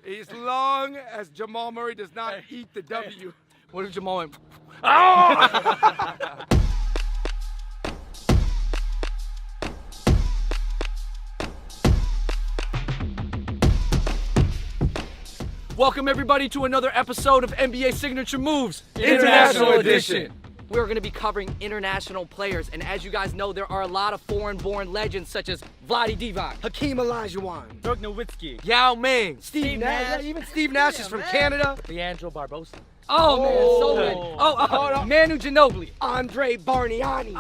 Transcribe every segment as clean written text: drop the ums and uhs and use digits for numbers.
As long as Jamal Murray does not eat the W. What if Jamal went, oh! Welcome everybody to another episode of NBA Signature Moves International Edition. We're going to be covering international players, and as you guys know, there are a lot of foreign-born legends such as Vlade Divac, Hakeem Olajuwon, Dirk Nowitzki, Yao Ming, Steve Nash. Yeah, even Steve Nash is from Canada. Leandro Barbosa. Oh man, so many. Manu Ginobili, Andre Bargnani.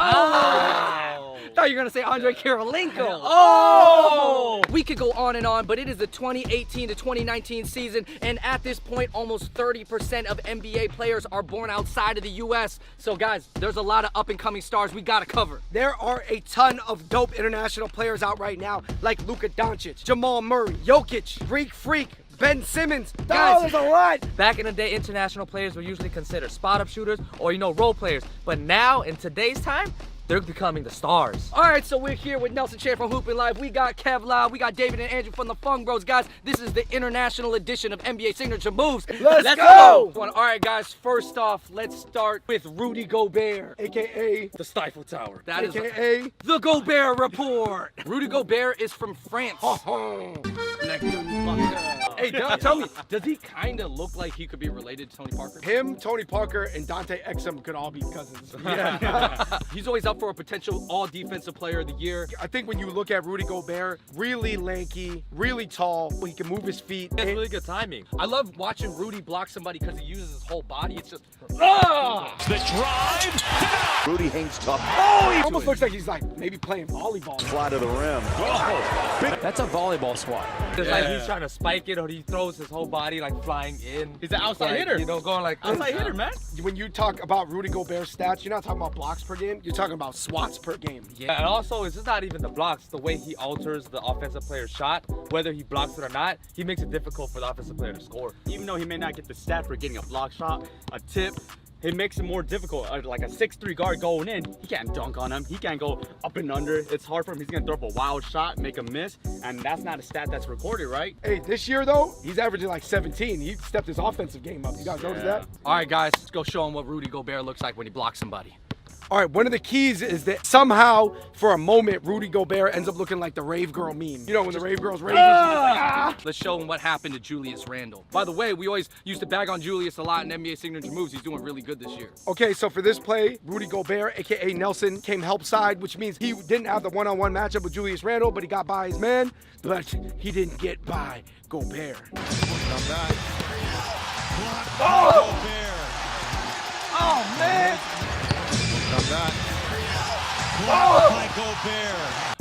Thought you were gonna say Andre Karolinko. We could go on and on, but it is the 2018 to 2019 season, and at this point, almost 30% of NBA players are born outside of the U.S. So guys, there's a lot of up-and-coming stars we gotta cover. There are a ton of dope international players out right now, like Luka Doncic, Jamal Murray, Jokic, Greek Freak, Ben Simmons. Guys, there's a lot. Back in the day, international players were usually considered spot-up shooters or, role players. But now, in today's time, they're becoming the stars. All right, so we're here with Nelson Chan from Hoopin' Live. We got Kev Lau, we got David and Andrew from the Fung Bros. Guys, this is the international edition of NBA Signature Moves. Let's go. All right, guys, first off, let's start with Rudy Gobert, AKA the Stifle Tower. That is AKA the Gobert Report. Rudy Gobert is from France. Hey, tell me, does he kind of look like he could be related to Tony Parker? him, Tony Parker, and Dante Exum could all be cousins. He's always up for a potential all-defensive player of the year. I think when you look at Rudy Gobert, really lanky, really tall, he can move his feet. That's really good timing. I love watching Rudy block somebody because he uses his whole body. It's just, The drive. Rudy hangs tough. He almost looks like he's maybe playing volleyball. Fly to the rim. That's a volleyball swat. It's like he's trying to spike it or he throws his whole body flying in. He's an outside hitter. Going like Outside hitter, man. When you talk about Rudy Gobert's stats, you're not talking about blocks per game, you're talking about swats per game. Yeah, and also it's just not even the blocks, the way he alters the offensive player's shot, whether he blocks it or not, he makes it difficult for the offensive player to score. Even though he may not get the stat for getting a block shot, a tip, it makes it more difficult. Like a 6'3" guard going in, he can't dunk on him. He can't go up and under. It's hard for him. He's gonna throw up a wild shot, make a miss, and that's not a stat that's recorded, right? Hey, this year though, he's averaging 17. He stepped his offensive game up. You guys notice that? all right, guys, let's go show him what Rudy Gobert looks like when he blocks somebody. All right, one of the keys is that somehow, for a moment, Rudy Gobert ends up looking like the rave girl meme. You know, when the rave girl's raving, she's just like, Let's show him what happened to Julius Randle. By the way, we always used to bag on Julius a lot in NBA Signature Moves. He's doing really good this year. Okay, so for this play, Rudy Gobert, AKA Nelson, came help side, which means he didn't have the one-on-one matchup with Julius Randle, but he got by his man, but he didn't get by Gobert. Oh, man.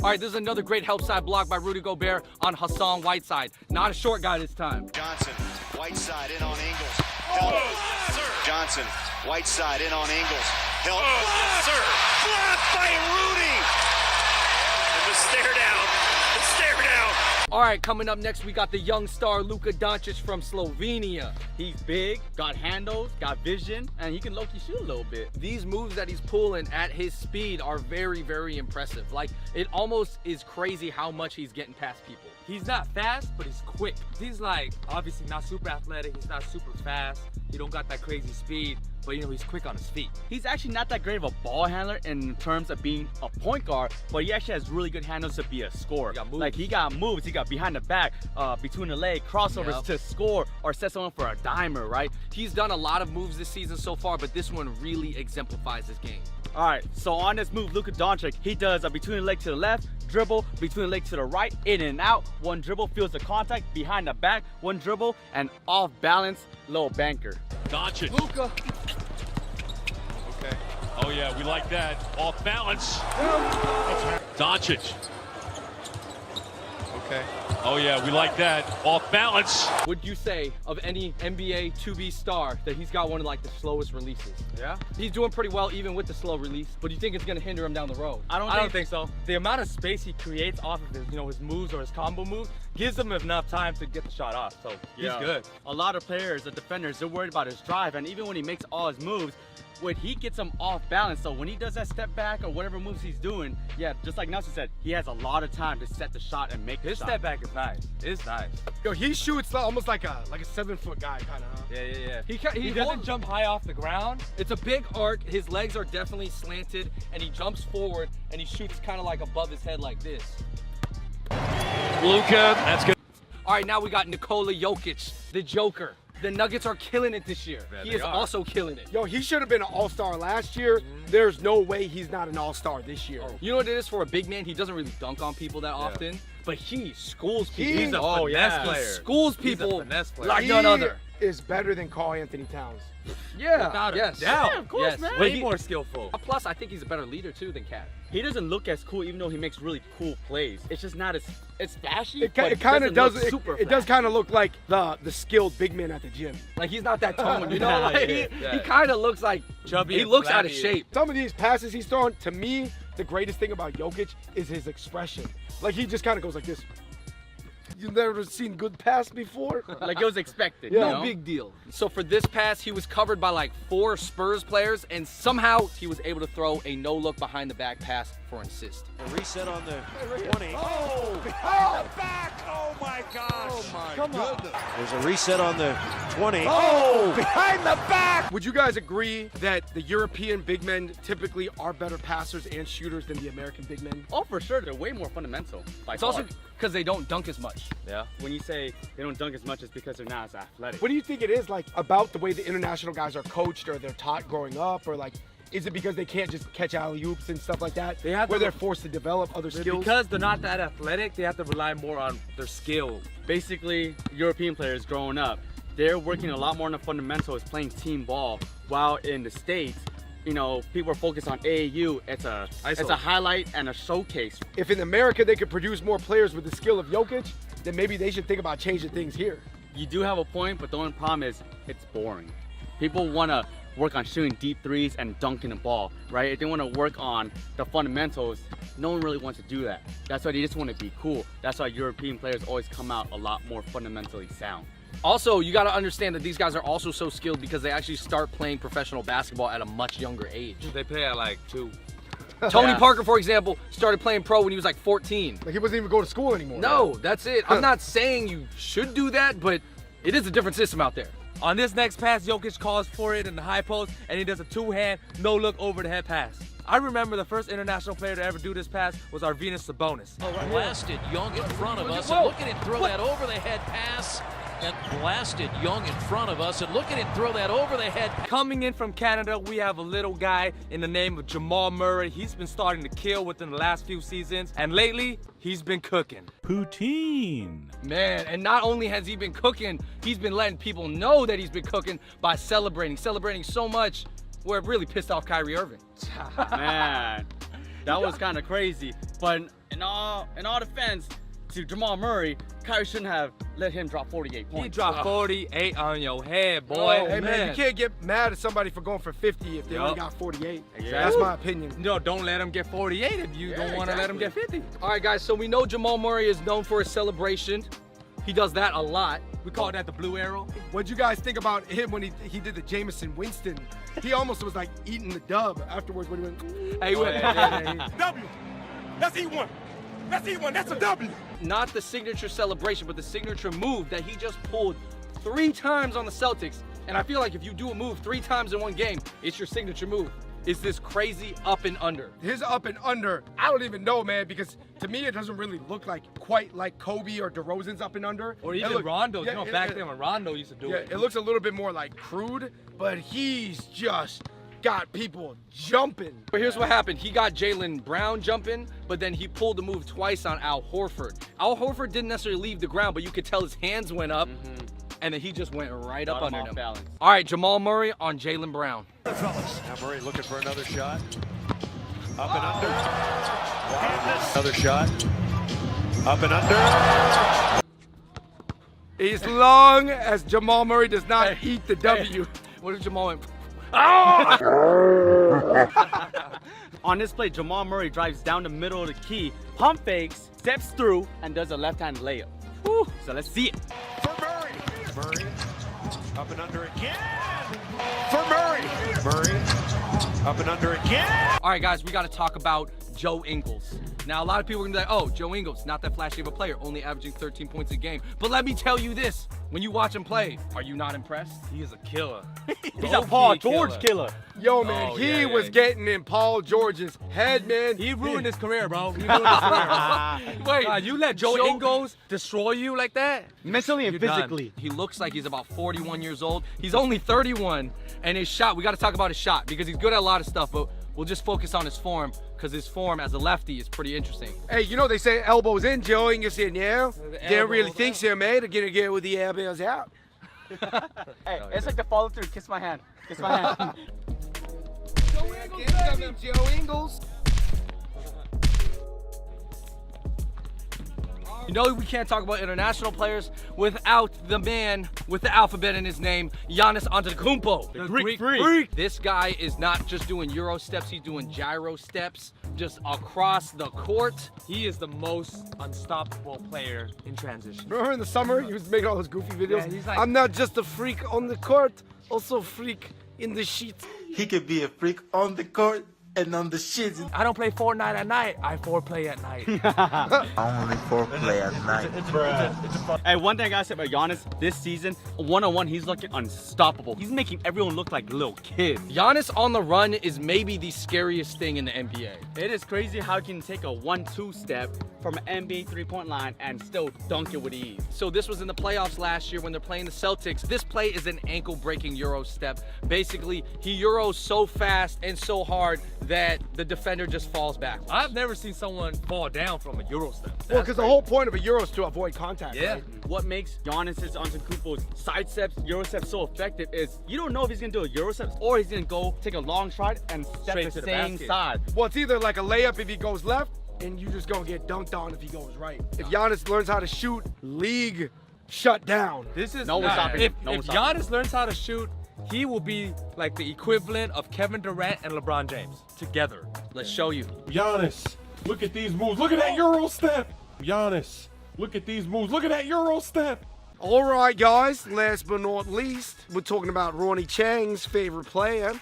All right, this is another great help side block by Rudy Gobert on Hassan Whiteside. Not a short guy this time. Johnson, Whiteside in on Ingles. Help. Johnson, Whiteside in on Ingles. Help. Blocked by Rudy. And the stare down. The stare down. All right, coming up next, we got the young star Luka Doncic from Slovenia. He's big, got handles, got vision, and he can low-key shoot a little bit. These moves that he's pulling at his speed are very, very impressive. It almost is crazy how much he's getting past people. He's not fast, but he's quick. He's obviously not super athletic, he's not super fast, he don't got that crazy speed, but he's quick on his feet. He's actually not that great of a ball handler in terms of being a point guard, but he actually has really good handles to be a scorer. He got moves, he got behind the back, between the leg, crossovers to score or set someone for a dimer, right? He's done a lot of moves this season so far, but this one really exemplifies his game. All right, so on this move, Luka Doncic, he does a between the leg to the left, dribble, between the leg to the right, in and out, one dribble, feels the contact, behind the back, one dribble, and off balance, little banker. Doncic. Luka. Okay. Oh, yeah, we like that. Off balance. Doncic. Okay. Oh, yeah, we like that. Off balance. Would you say of any NBA 2B star that he's got one of the slowest releases? Yeah? He's doing pretty well even with the slow release, but do you think it's gonna hinder him down the road? I don't think so. The amount of space he creates off of his moves or his combo moves gives him enough time to get the shot off. So he's good. A lot of players, the defenders, they're worried about his drive, and even when he makes all his moves, when he gets them off balance, so when he does that step back or whatever moves he's doing, yeah, just like Nelson said, he has a lot of time to set the shot and make His the shot. step back is nice. It's nice. Yo, he shoots almost like a 7-foot guy, kind of. Yeah. He doesn't holds- jump high off the ground. It's a big arc. His legs are definitely slanted, and he jumps forward, and he shoots kind of like above his head like this. Luka, that's good. All right, now we got Nikola Jokic, the Joker. The Nuggets are killing it this year. Yeah, He they is are. also killing it. Yo, he should have been an all-star last year. There's no way he's not an all-star this year. You know what it is for a big man? He doesn't really dunk on people that often, but he schools people. He's a Oh, finesse yeah. player. schools He's a people finesse player. like He none other. is better than Karl Anthony Towns. Yeah, Without a yes. doubt. Yeah, of course, Yes. man. Way more skillful. Plus, I think he's a better leader too than Cat. He doesn't look as cool, even though he makes really cool plays. It's just not as, it's flashy, It but kind of does. look super It does flashy. kind of look like the skilled big man at the gym. Like he's not that toned, you know? Yeah, Like, yeah. he kind of looks like Chubby He and looks out of flabby. shape. Some of these passes he's throwing, to me, the greatest thing about Jokic is his expression. Like he just kind of goes like this. You've never seen good pass before? Like it was expected. Yeah. you no know? big deal. So for this pass, he was covered by like 4 Spurs players, and somehow he was able to throw a no-look behind the back pass for an assist. A reset on the 20. Oh! Behind the back! Oh my gosh! Oh my goodness. There's a reset on the 20. Oh! Behind the back! Would you guys agree that the European big men typically are better passers and shooters than the American big men? Oh, for sure. They're way more fundamental. By It's also far. because they don't dunk as much. Yeah. When you say they don't dunk as much, it's because they're not as athletic. What do you think it is like about the way the international guys are coached or they're taught growing up, or like is it because they can't just catch alley-oops and stuff like that? They have where to- they're forced to develop other skills? Because they're not that athletic, they have to rely more on their skill. Basically, European players growing up, they're working a lot more on the fundamentals, playing team ball, while in the States, you know, people are focused on AAU. It's a highlight and a showcase. If in America they could produce more players with the skill of Jokic, then maybe they should think about changing things here. You do have a point, but the only problem is it's boring. People want to work on shooting deep threes and dunking the ball, right? If they want to work on the fundamentals, no one really wants to do that. That's why they just want to be cool. That's why European players always come out a lot more fundamentally sound. Also, you got to understand that these guys are also so skilled because they actually start playing professional basketball at a much younger age. They play at like 2. Tony Yeah. Parker, for example, started playing pro when he was like 14. Like he wasn't even going to school anymore. No, that's it. I'm not saying you should do that, but it is a different system out there. On this next pass, Jokic calls for it in the high post, and he does a 2-hand, no-look over-the-head pass. I remember the first international player to ever do this pass was our Venus Sabonis. Blasted Young in front of us, Whoa. and look at him throw that over-the-head pass. And blasted Young in front of us, and look at him throw that over-the-head pass. Coming in from Canada, we have a little guy in the name of Jamal Murray. He's been starting to kill within the last few seasons, and lately, he's been cooking. Poutine. Man, and not only has he been cooking, he's been letting people know that he's been cooking by celebrating so much where it really pissed off Kyrie Irving. Man, that was kind of crazy. But in all defense to Jamal Murray, Kyrie shouldn't have let him drop 48 points. He dropped 48 on your head, boy. Hey man, you can't get mad at somebody for going for 50 if they only Yup. got 48. Exactly. That's my opinion. No, don't let him get 48 if you don't want to let him get 50. All right, guys, so we know Jamal Murray is known for his celebration. He does that a lot. We call that the blue arrow. What'd you guys think about him when he did the Jameson Winston? He almost was like eating the dub afterwards when he went. Hey, wait. W. That's E1. That's E1. That's a W. Not the signature celebration, but the signature move that he just pulled 3 times on the Celtics. And I feel like if you do a move 3 times in one game, it's your signature move. It's this crazy up and under. His up and under, I don't even know, man, because to me it doesn't really look like quite like Kobe or DeRozan's up and under. Or It even look- Rondo. yeah, You know, it- back it- then when Rondo used to do Yeah, it. it looks a little bit more like crude, but he's just got people jumping. But here's what happened. He got Jaylen Brown jumping, but then he pulled the move twice on Al Horford. Al Horford didn't necessarily leave the ground, but you could tell his hands went up, and then he just went right up Got him under off them. balance. All right, Jamal Murray on Jaylen Brown. Now Murray looking for another shot. Up and under. Another shot. Up and under. As long as Jamal Murray does not eat the W. What if Jamal went? On this play, Jamal Murray drives down the middle of the key, pump fakes, steps through, and does a left-hand layup. Woo. So let's see it. For Murray. Murray. Up and under again. For Murray. Murray. Up and under again. All right, guys, we got to talk about Joe Ingles. Now, a lot of people are going to be like, oh, Joe Ingles, not that flashy of a player, only averaging 13 points a game. But let me tell you this. When you watch him play, are you not impressed? He is a killer. He's a Paul George killer. Yo, man, he was getting in Paul George's head, man. He ruined his career, bro. He ruined his career. Wait, God, you let Joe Ingles destroy you like that? Mentally and You're done. physically. He looks like he's about 41 years old. He's only 31, and his shot, we got to talk about his shot because he's good at a lot of stuff, but we'll just focus on his form because his form as a lefty is pretty interesting. Hey, you know they say elbows in, Joe Ingles in, yeah? Didn't really think so, mate. They're gonna get with the elbows out. Hey, it's like the follow through. Kiss my hand. Kiss my hand. Joe Ingles, Joe Ingles. You know we can't talk about international players without the man with the alphabet in his name, Giannis Antetokounmpo. The Greek freak. This guy is not just doing Euro steps, he's doing gyro steps just across the court. He is the most unstoppable player in transition. Remember in the summer, he was making all those goofy videos? Yeah, he's like- I'm not just a freak on the court, also a freak in the sheets. He could be a freak on the court and on the shit. I don't play Fortnite at night. I foreplay at night. Only foreplay at night. Hey, one thing I gotta say about Giannis, this season, one-on-one, he's looking unstoppable. He's making everyone look like little kids. Giannis on the run is maybe the scariest thing in the NBA. It is crazy how he can take a 1-2 step from an NBA three-point line and still dunk it with ease. So this was in the playoffs last year when they're playing the Celtics. This play is an ankle-breaking Euro step. Basically, he Euros so fast and so hard that the defender just falls back. I've never seen someone fall down from a Euro step. Well, because the whole point of a Euro is to avoid contact, Yeah. right? What makes Giannis Antetokounmpo's side steps, Euro steps so effective is you don't know if he's gonna do a Euro step or he's gonna go take a long stride and step Straight the to the same basket. side. Well, it's either like a layup if he goes left, and you just gonna get dunked on if he goes right. If Giannis learns how to shoot, league shut down. This is No one's stopping if, him. No if one's stopping Giannis learns how to shoot, he will be like the equivalent of Kevin Durant and LeBron James together. Let's show you. Giannis, look at these moves. Look at that Euro step. Giannis, look at these moves. Look at that Euro step. All right, guys, last but not least, we're talking about Ronnie Chang's favorite player.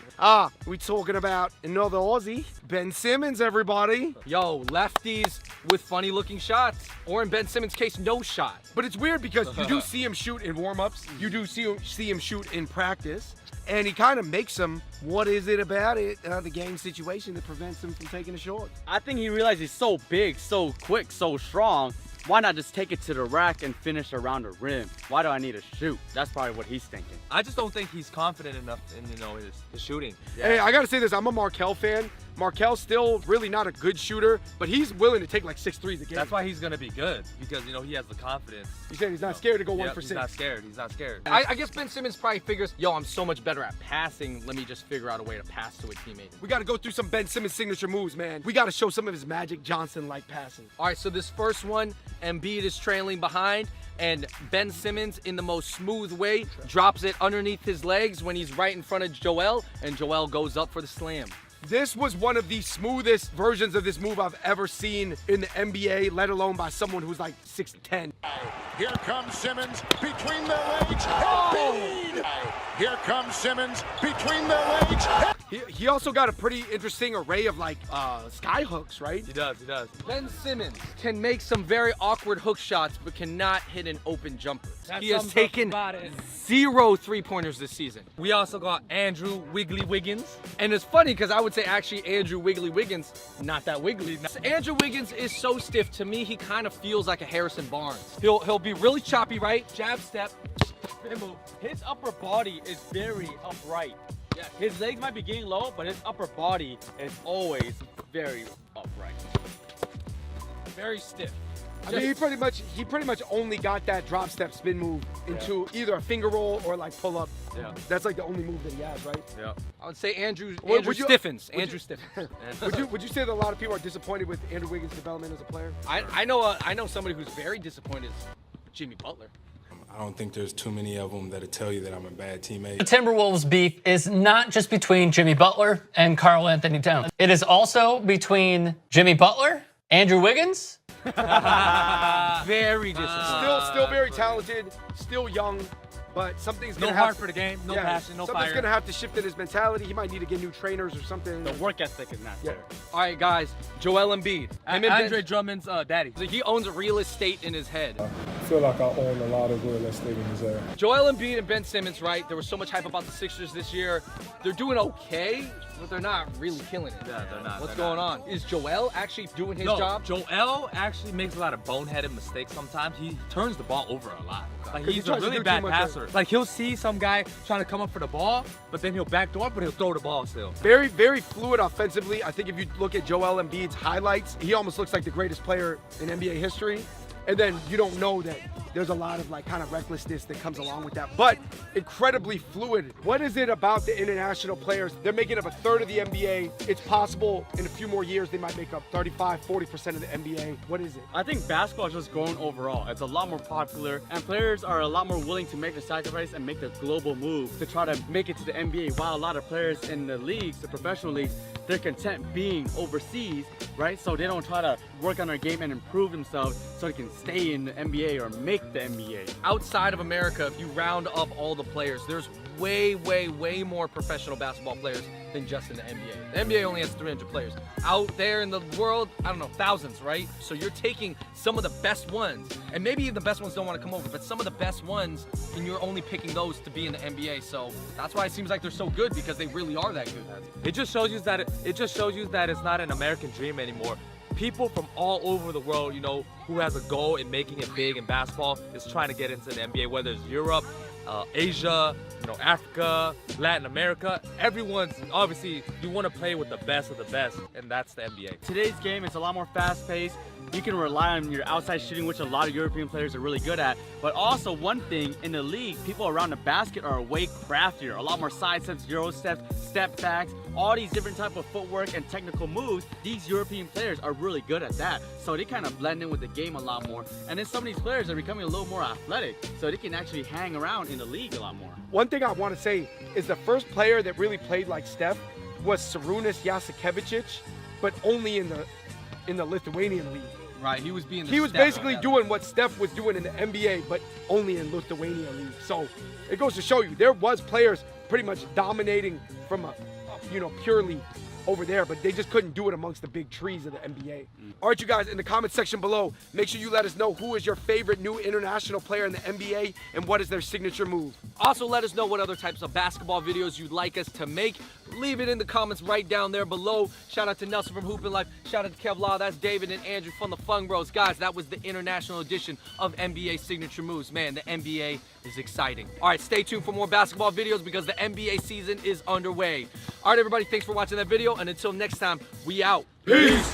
We're talking about another Aussie, Ben Simmons, everybody. Yo, lefties with funny looking shots. Or in Ben Simmons' case, no shot. But it's weird because you do see him shoot in warm-ups, you do see him shoot in practice, and he kind of makes them. What is it about it, the game situation that prevents him from taking a shot? I think he realized he's so big, so quick, so strong. Why not just take it to the rack and finish around the rim? Why do I need to shoot? That's probably what he's thinking. I just don't think he's confident enough in his shooting. Hey, I gotta say this, I'm a Markelle fan. Markel's still really not a good shooter, but he's willing to take like 6 threes a game. That's why he's gonna be good because he has the confidence. He said he's not scared to go 1 for He's 6. not scared. He's not scared. I guess Ben Simmons probably figures, yo, I'm so much better at passing. Let me just figure out a way to pass to a teammate. We gotta go through some Ben Simmons signature moves, man. We gotta show some of his Magic Johnson-like passing. All right, so this first one, Embiid is trailing behind, and Ben Simmons, in the most smooth way, drops it underneath his legs when he's right in front of Joel, and Joel goes up for the slam. This was one of the smoothest versions of this move I've ever seen in the NBA, let alone by someone who's like 6'10". Here comes Simmons between their legs. Embiid. Here comes Simmons between their legs. He also got a pretty interesting array of like sky hooks, right? He does. Ben Simmons can make some very awkward hook shots, but cannot hit an open jumper. He has taken 0 3-pointers this season. We also got Andrew Wiggly Wiggins. And it's funny because I would say actually Andrew Wiggly Wiggins, not that wiggly. Andrew Wiggins is so stiff. To me, he kind of feels like a Harrison Barnes. He'll be really choppy, right? Jab step. His upper body is very upright. Yeah, his legs might be getting low, but his upper body is always very upright. Very stiff. I mean, he pretty much only got that drop step spin move into either a finger roll or like pull up. Yeah. That's like the only move that he has, right? Yeah. I would say Andrew stiffens. Andrew stiffens. Would you say that a lot of people are disappointed with Andrew Wiggins' development as a player? I know somebody who's very disappointed is Jimmy Butler. I don't think there's too many of them that'll tell you that I'm a bad teammate. The Timberwolves beef is not just between Jimmy Butler and Karl Anthony Towns. It is also between Jimmy Butler, Andrew Wiggins, Very disappointing. Still very talented, still young, but something's No gonna heart have for the game, no passion, no something's fire. gonna have to shift in his mentality. He might need to get new trainers or something. The work ethic is not there. All right, guys. Joel Embiid. Andre Drummond's daddy. He owns real estate in his head. I feel like I own a lot of real estate in his area. Joel Embiid and Ben Simmons, right? There was so much hype about the Sixers this year. They're doing okay, but they're not really killing it. Yeah, they're not. What's going on? Is Joel actually doing his No, job? Joel actually makes a lot of boneheaded mistakes sometimes. He turns the ball over a lot. Like, 'Cause he he's a tries to really do bad too much passer. Like, he'll see some guy trying to come up for the ball, but then he'll backdoor, but he'll throw the ball still. Very, very fluid offensively. I think if you look at Joel Embiid's highlights, he almost looks like the greatest player in NBA history. And then you don't know that there's a lot of like kind of recklessness that comes along with that, but incredibly fluid. What is it about the international players? They're making up a third of the NBA. It's possible in a few more years they might make up 35, 40% of the NBA. What is it? I think basketball is just growing overall. It's a lot more popular, and players are a lot more willing to make the sacrifice and make the global move to try to make it to the NBA. While a lot of players in the leagues, the professional leagues, they're content being overseas, right? So they don't try to work on their game and improve themselves so they can stay in the NBA or make the NBA. Outside of America, if you round up all the players, there's way, way, way more professional basketball players than just in the NBA. The NBA only has 300 players. Out there in the world, I don't know, thousands, right? So you're taking some of the best ones, and maybe the best ones don't want to come over, but some of the best ones, and you're only picking those to be in the NBA. So that's why it seems like they're so good, because they really are that good. It just shows you that it's not an American dream anymore. People from all over the world, you know, who has a goal in making it big in basketball is trying to get into the NBA, whether it's Europe, Asia, you know, Africa, Latin America. Everyone's, obviously, you want to play with the best of the best, and that's the NBA. Today's game is a lot more fast-paced. You can rely on your outside shooting, which a lot of European players are really good at. But also, one thing, in the league, people around the basket are way craftier. A lot more side steps, euro steps, step backs, all these different type of footwork and technical moves. These European players are really good at that. So they kind of blend in with the game a lot more. And then some of these players are becoming a little more athletic, so they can actually hang around in the league a lot more. One thing I want to say is the first player that really played like Steph was Šarūnas Jasikevičius, but only in the Lithuanian league. Right, he was being. He was basically doing what Steph was doing in the NBA, but only in Lithuania league. So it goes to show you there was players pretty much dominating from a purely over there, but they just couldn't do it amongst the big trees of the NBA. All right, you guys, in the comment section below, make sure you let us know who is your favorite new international player in the NBA and what is their signature move. Also, let us know what other types of basketball videos you'd like us to make. Leave it in the comments right down there below. Shout out to Nelson from Hoopin' Life. Shout out to Kev Law. That's David and Andrew from the Fun Bros. Guys, that was the international edition of NBA Signature Moves. Man, the NBA is exciting. All right, stay tuned for more basketball videos because the NBA season is underway. All right, everybody, thanks for watching that video. And until next time, we out. Peace.